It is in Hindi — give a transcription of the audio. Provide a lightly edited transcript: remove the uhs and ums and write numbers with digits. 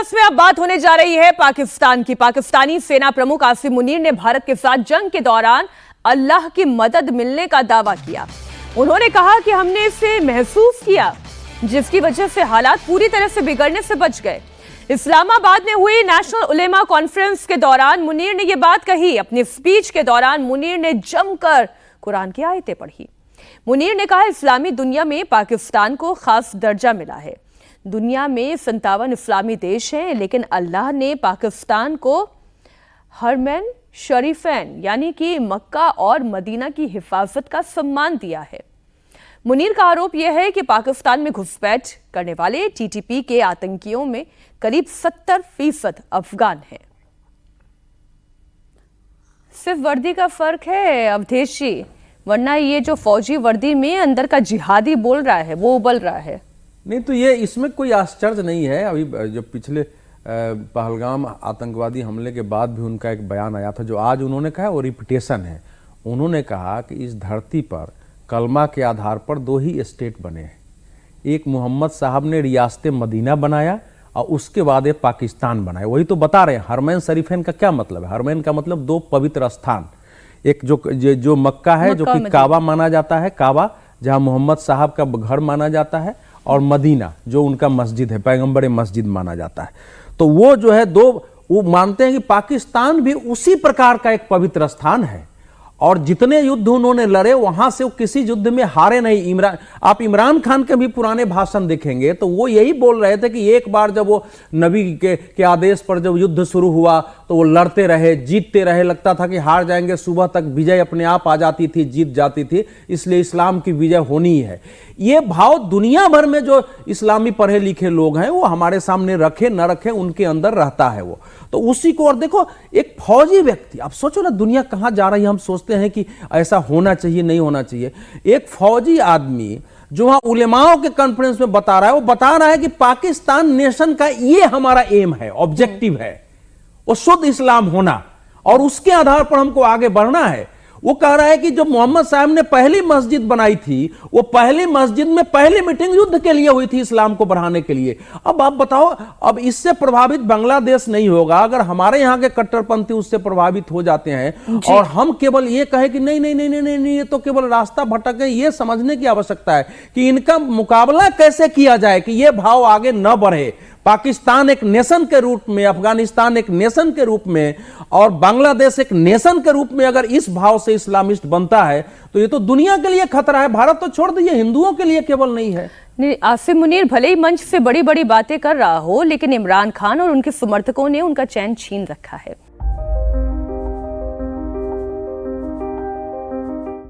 जबरदस्त में अब बात होने जा रही है पाकिस्तान की। पाकिस्तानी सेना प्रमुख आसिम मुनीर ने भारत के साथ जंग के दौरान अल्लाह की मदद मिलने का दावा किया। उन्होंने कहा कि हमने इसे महसूस किया, जिसकी वजह से हालात पूरी तरह से बिगड़ने से बच गए। इस्लामाबाद में हुई नेशनल उलेमा कॉन्फ्रेंस के दौरान मुनीर ने यह बात कही। अपनी स्पीच के दौरान मुनीर ने जमकर कुरान की आयतें पढ़ी। मुनीर ने कहा, इस्लामी दुनिया में पाकिस्तान को खास दर्जा मिला है। दुनिया में 57 इस्लामी देश हैं, लेकिन अल्लाह ने पाकिस्तान को हरमैन शरीफैन यानी कि मक्का और मदीना की हिफाजत का सम्मान दिया है। मुनीर का आरोप यह है कि पाकिस्तान में घुसपैठ करने वाले टीटीपी के आतंकियों में करीब 70% अफगान हैं। सिर्फ वर्दी का फर्क है अवधेश जी, वरना ये जो फौजी वर्दी में अंदर का जिहादी बोल रहा है वो उबल रहा है। नहीं तो ये इसमें कोई आश्चर्य नहीं है। अभी जो पिछले पहलगाम आतंकवादी हमले के बाद भी उनका एक बयान आया था, जो आज उन्होंने कहा वो रिपीटेशन है। उन्होंने कहा कि इस धरती पर कलमा के आधार पर 2 ही स्टेट बने हैं। एक मोहम्मद साहब ने रियासत मदीना बनाया और उसके बाद ये पाकिस्तान बनाया। वही तो बता रहे हैं। हरमैन शरीफैन का क्या मतलब है? हरमैन का मतलब 2 पवित्र स्थान। एक जो मक्का है, जो कि काबा माना जाता है, काबा जहां मोहम्मद साहब का घर माना जाता है, और मदीना जो उनका मस्जिद है, पैगंबर मस्जिद माना जाता है। तो वो जो है वो मानते हैं कि पाकिस्तान भी उसी प्रकार का एक पवित्र स्थान है। और जितने युद्ध उन्होंने लड़े वहां से वो किसी युद्ध में हारे नहीं। आप इमरान खान के भी पुराने भाषण देखेंगे तो वो यही बोल रहे थे कि एक बार जब वो नबी के आदेश पर जब युद्ध शुरू हुआ तो वो लड़ते रहे, जीतते रहे, लगता था कि हार जाएंगे, सुबह तक विजय अपने आप आ जाती थी, जीत जाती थी, इसलिए इस्लाम की विजय होनी ही है। ये भाव दुनिया भर में जो इस्लामी पढ़े लिखे लोग हैं वो हमारे सामने रखे न रखे, उनके अंदर रहता है वो। तो उसी को, और देखो एक फौजी व्यक्ति, आप सोचो ना दुनिया कहां जा रही है। हम सोचते हैं कि ऐसा होना चाहिए, नहीं होना चाहिए। एक फौजी आदमी जो वहां उलेमाओं के कॉन्फ्रेंस में बता रहा है, वो बता रहा है कि पाकिस्तान नेशन का ये हमारा एम है, ऑब्जेक्टिव है, वो शुद्ध इस्लाम होना, और उसके आधार पर हमको आगे बढ़ना है। वो कह रहा है कि जो मोहम्मद साहब ने पहली मस्जिद बनाई थी, वो पहली मस्जिद में पहली मीटिंग युद्ध के लिए हुई थी, इस्लाम को बढ़ाने के लिए। अब आप बताओ, अब इससे प्रभावित बांग्लादेश नहीं होगा अगर हमारे यहाँ के कट्टरपंथी उससे प्रभावित हो जाते हैं, और हम केवल ये कहे कि नहीं नहीं नहीं नहीं नहीं, नहीं ये तो केवल रास्ता भटक है। ये समझने की आवश्यकता है कि इनका मुकाबला कैसे किया जाए कि ये भाव आगे न बढ़े। पाकिस्तान एक नेशन के रूप में, अफगानिस्तान एक नेशन के रूप में, और बांग्लादेश एक नेशन के रूप में अगर इस भाव से इस्लामिस्ट बनता है तो ये तो दुनिया के लिए खतरा है। भारत तो छोड़ दीजिए, हिंदुओं के लिए केवल नहीं है। आसिम मुनीर भले ही मंच से बड़ी बड़ी बातें कर रहा हो, लेकिन इमरान खान और उनके समर्थकों ने उनका चैन छीन रखा है।